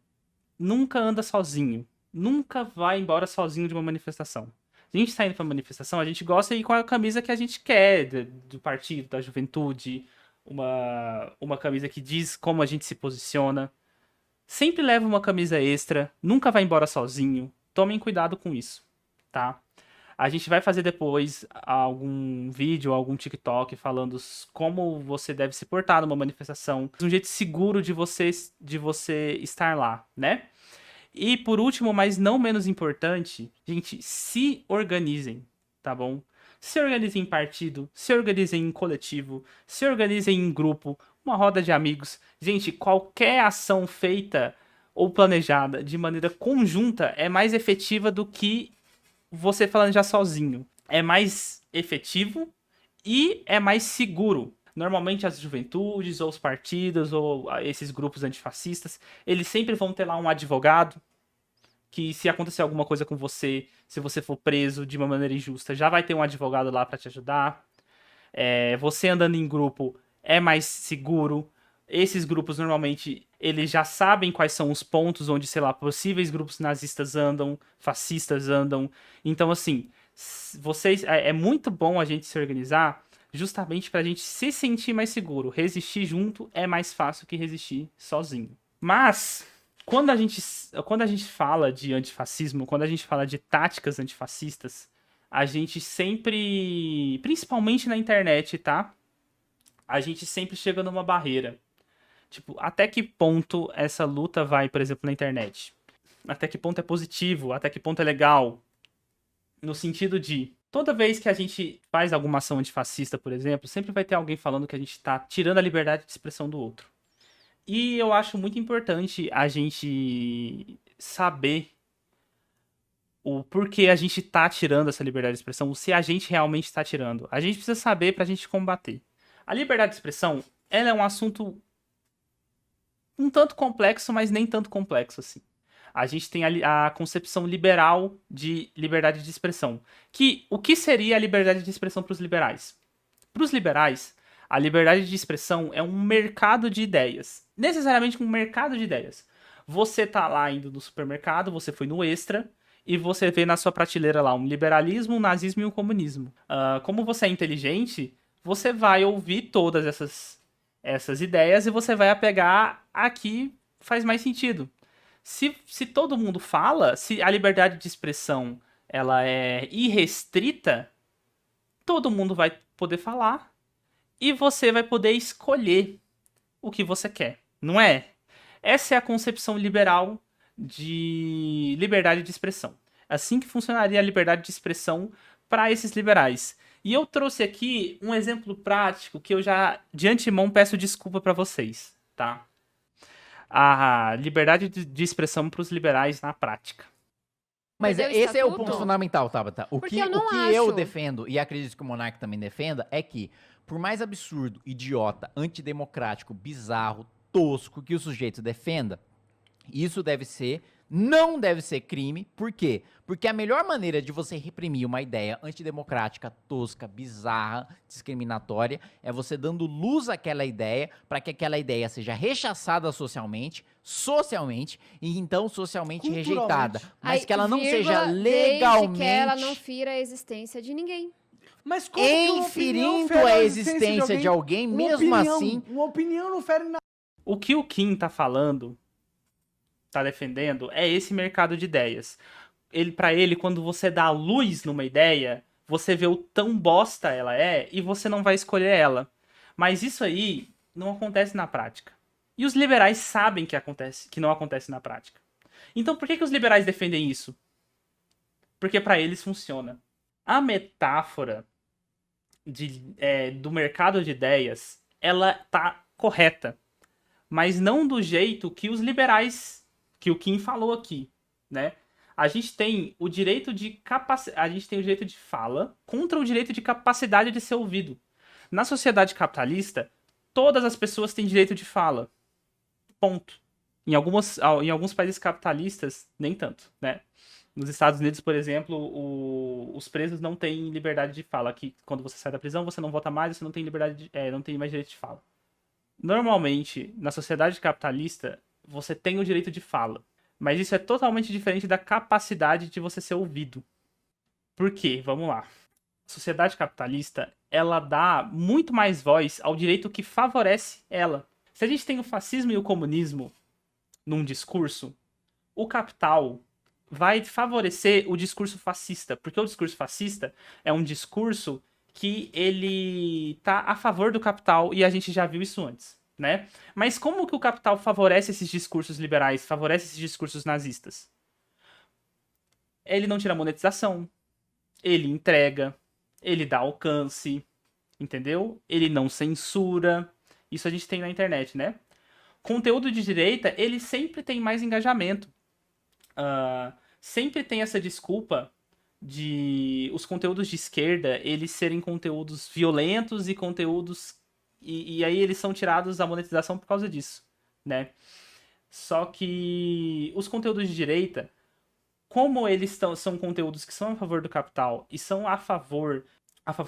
Speaker 1: nunca anda sozinho. Nunca vai embora sozinho de uma manifestação. A gente tá indo pra manifestação, a gente gosta de ir com a camisa que a gente quer, do partido, da juventude, uma camisa que diz como a gente se posiciona. Sempre leva uma camisa extra, nunca vai embora sozinho. Tomem cuidado com isso, tá? A gente vai fazer depois algum vídeo, algum TikTok falando como você deve se portar numa manifestação, um jeito seguro de você estar lá, né? E por último, mas não menos importante, gente, se organizem, tá bom? Se organizem em partido, se organizem em coletivo, se organizem em grupo, uma roda de amigos. Gente, qualquer ação feita ou planejada de maneira conjunta é mais efetiva do que você falando já sozinho. É mais efetivo e é mais seguro. Normalmente as juventudes, ou os partidos, ou esses grupos antifascistas, eles sempre vão ter lá um advogado que se acontecer alguma coisa com você, se você for preso de uma maneira injusta, já vai ter um advogado lá pra te ajudar. Você andando em grupo é mais seguro. Esses grupos normalmente eles já sabem quais são os pontos onde, sei lá, possíveis grupos nazistas andam, fascistas andam. Então, assim, vocês é muito bom a gente se organizar justamente pra gente se sentir mais seguro. Resistir junto é mais fácil que resistir sozinho. Mas quando a gente fala de antifascismo, quando a gente fala de táticas antifascistas, a gente sempre, principalmente na internet, tá? A gente sempre chega numa barreira. Tipo, até que ponto essa luta vai, por exemplo, na internet? Até que ponto é positivo? Até que ponto é legal? No sentido de, toda vez que a gente faz alguma ação antifascista, por exemplo, sempre vai ter alguém falando que a gente tá tirando a liberdade de expressão do outro. E eu acho muito importante a gente saber o porquê a gente tá tirando essa liberdade de expressão, se a gente realmente tá tirando. A gente precisa saber pra gente combater. A liberdade de expressão, ela é um assunto um tanto complexo, mas nem tanto complexo assim. A gente tem a concepção liberal de liberdade de expressão. O que seria a liberdade de expressão para os liberais? Para os liberais, a liberdade de expressão é um mercado de ideias. Necessariamente um mercado de ideias. Você tá lá indo no supermercado, você foi no Extra, e você vê na sua prateleira lá um liberalismo, um nazismo e um comunismo. Como você é inteligente, você vai ouvir todas essas ideias e você vai apegar a que faz mais sentido. Se todo mundo fala, se a liberdade de expressão ela é irrestrita, todo mundo vai poder falar e você vai poder escolher o que você quer, não é? Essa é a concepção liberal de liberdade de expressão. Assim que funcionaria a liberdade de expressão para esses liberais. E eu trouxe aqui um exemplo prático que eu já de antemão peço desculpa para vocês, tá? A liberdade de expressão para os liberais na prática.
Speaker 2: Mas
Speaker 3: Perdeu o
Speaker 2: esse é o ponto
Speaker 3: estatuto?
Speaker 2: fundamental, Tabata. O
Speaker 3: Porque
Speaker 2: que,
Speaker 3: eu não
Speaker 2: o que eu
Speaker 3: acho.
Speaker 2: defendo, e acredito que o Monark também defenda, é que, por mais absurdo, idiota, antidemocrático, bizarro, tosco que o sujeito defenda, isso não deve ser crime. Por quê? Porque a melhor maneira de você reprimir uma ideia antidemocrática, tosca, bizarra, discriminatória, é você dando luz àquela ideia para que aquela ideia seja rechaçada socialmente, e então socialmente rejeitada. Mas que ela não seja legalmente...
Speaker 3: Desde que ela não fira a existência de ninguém.
Speaker 4: Mas como que uma opinião
Speaker 2: inferindo
Speaker 4: fere
Speaker 2: a existência de alguém, mesmo assim...
Speaker 4: Uma opinião não fere nada.
Speaker 1: O que o Kim tá falando, tá defendendo, é esse mercado de ideias. Para ele, quando você dá luz numa ideia, você vê o tão bosta ela é e você não vai escolher ela. Mas isso aí não acontece na prática. E os liberais sabem que não acontece na prática. Então por que os liberais defendem isso? Porque para eles funciona. A metáfora do mercado de ideias, ela tá correta. Mas não do jeito que os liberais, que o Kim falou aqui, né? A gente tem o direito de a gente tem o direito de fala contra o direito de capacidade de ser ouvido. Na sociedade capitalista, todas as pessoas têm direito de fala. Ponto. Em alguns países capitalistas, nem tanto, né? Nos Estados Unidos, por exemplo, os presos não têm liberdade de fala. Aqui, quando você sai da prisão, você não vota mais, você não tem não tem mais direito de fala. Normalmente, na sociedade capitalista, você tem o direito de fala. Mas isso é totalmente diferente da capacidade de você ser ouvido. Por quê? Vamos lá. A sociedade capitalista, ela dá muito mais voz ao direito que favorece ela. Se a gente tem o fascismo e o comunismo num discurso, o capital vai favorecer o discurso fascista, porque o discurso fascista é um discurso que ele tá a favor do capital e a gente já viu isso antes, né? Mas como que o capital favorece esses discursos liberais, favorece esses discursos nazistas? Ele não tira monetização, ele entrega, ele dá alcance, entendeu? Ele não censura. Isso a gente tem na internet, né? Conteúdo de direita, ele sempre tem mais engajamento. Sempre tem essa desculpa de os conteúdos de esquerda eles serem conteúdos violentos e conteúdos e aí eles são tirados da monetização por causa disso, né? Só que os conteúdos de direita, como são conteúdos que são a favor do capital e são a favor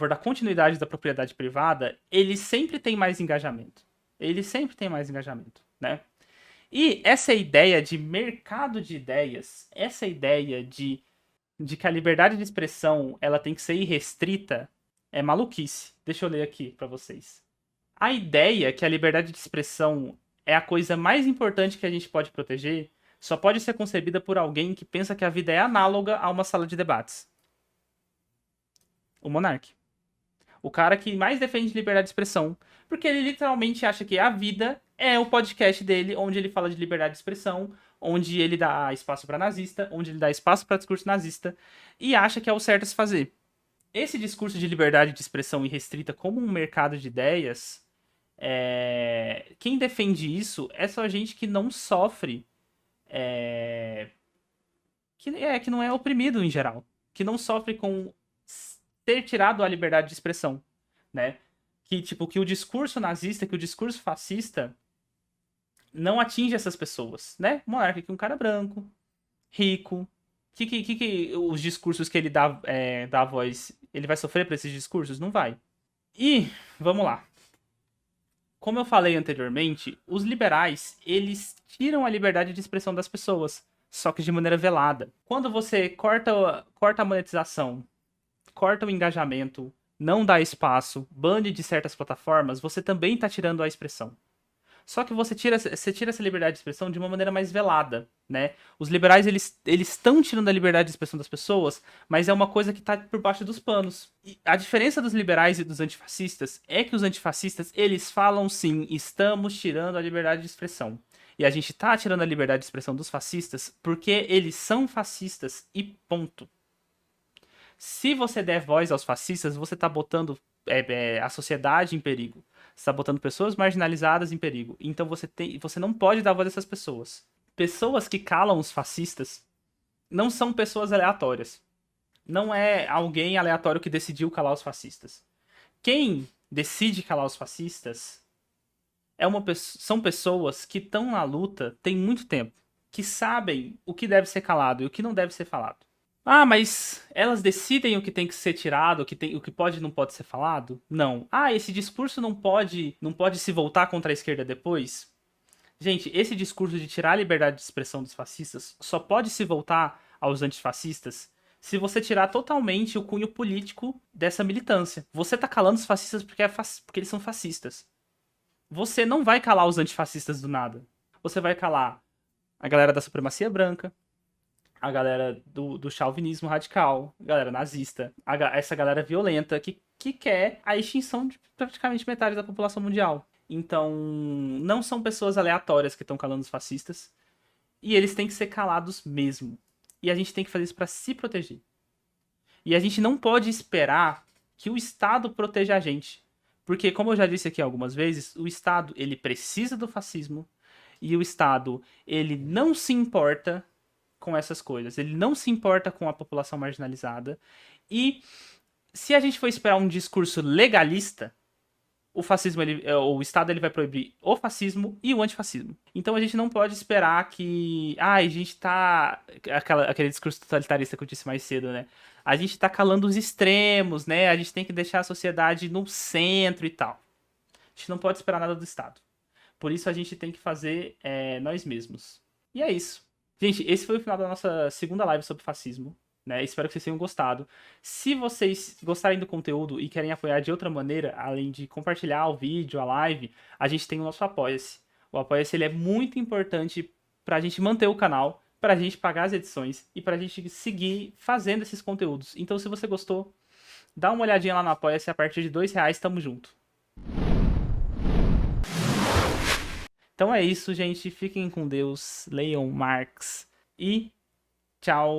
Speaker 1: da continuidade da propriedade privada, eles sempre têm mais engajamento. Eles sempre têm mais engajamento, né? E essa ideia de mercado de ideias, essa ideia de que a liberdade de expressão ela tem que ser irrestrita, é maluquice. Deixa eu ler aqui para vocês. A ideia que a liberdade de expressão é a coisa mais importante que a gente pode proteger só pode ser concebida por alguém que pensa que a vida é análoga a uma sala de debates. O monarca. O cara que mais defende liberdade de expressão. Porque ele literalmente acha que a vida é o podcast dele, onde ele fala de liberdade de expressão, onde ele dá espaço para nazista, onde ele dá espaço para discurso nazista, e acha que é o certo a se fazer. Esse discurso de liberdade de expressão irrestrita como um mercado de ideias, quem defende isso é só gente que não sofre, que não é oprimido em geral, que não sofre com ter tirado a liberdade de expressão, né? Que o discurso nazista, que o discurso fascista não atinge essas pessoas, né? O monarca que é um cara branco, rico, que os discursos que ele dá voz, ele vai sofrer por esses discursos? Não vai. E, vamos lá. Como eu falei anteriormente, os liberais, eles tiram a liberdade de expressão das pessoas, só que de maneira velada. Quando você corta a monetização, corta o engajamento, não dá espaço, bane de certas plataformas, você também está tirando a expressão. Só que você tira essa liberdade de expressão de uma maneira mais velada, né? Os liberais, eles estão tirando a liberdade de expressão das pessoas, mas é uma coisa que está por baixo dos panos. E a diferença dos liberais e dos antifascistas é que os antifascistas, eles falam sim, estamos tirando a liberdade de expressão. E a gente tá tirando a liberdade de expressão dos fascistas porque eles são fascistas e ponto. Se você der voz aos fascistas, você tá botando a sociedade em perigo. Você tá botando pessoas marginalizadas em perigo. Então você não pode dar voz a essas pessoas. Pessoas que calam os fascistas não são pessoas aleatórias. Não é alguém aleatório que decidiu calar os fascistas. Quem decide calar os fascistas são pessoas que estão na luta tem muito tempo. Que sabem o que deve ser calado e o que não deve ser falado. Ah, mas elas decidem o que tem que ser tirado, o que pode e não pode ser falado? Não. Ah, esse discurso não pode se voltar contra a esquerda depois? Gente, esse discurso de tirar a liberdade de expressão dos fascistas só pode se voltar aos antifascistas se você tirar totalmente o cunho político dessa militância. Você tá calando os fascistas porque eles são fascistas. Você não vai calar os antifascistas do nada. Você vai calar a galera da supremacia branca, a galera do chauvinismo radical, a galera nazista, essa galera violenta que que quer a extinção de praticamente metade da população mundial. Então, não são pessoas aleatórias que estão calando os fascistas. E eles têm que ser calados mesmo. E a gente tem que fazer isso para se proteger. E a gente não pode esperar que o Estado proteja a gente. Porque, como eu já disse aqui algumas vezes, o Estado, ele precisa do fascismo. E o Estado, ele não se importa com essas coisas. Ele não se importa com a população marginalizada. E se a gente for esperar um discurso legalista, o fascismo, o Estado, ele vai proibir o fascismo e o antifascismo. Então a gente não pode esperar que... a gente tá... Aquele discurso totalitarista que eu disse mais cedo, né? A gente tá calando os extremos, né? A gente tem que deixar a sociedade no centro e tal. A gente não pode esperar nada do Estado. Por isso a gente tem que fazer nós mesmos. E é isso. Gente, esse foi o final da nossa segunda live sobre fascismo. Né? Espero que vocês tenham gostado. Se vocês gostarem do conteúdo e querem apoiar de outra maneira, além de compartilhar o vídeo, a live, a gente tem o nosso Apoia-se. O Apoia-se ele é muito importante para a gente manter o canal, para a gente pagar as edições e para a gente seguir fazendo esses conteúdos. Então, se você gostou, dá uma olhadinha lá no Apoia-se. A partir de R$2, tamo junto. Então é isso, gente. Fiquem com Deus. Leiam Marx. E tchau!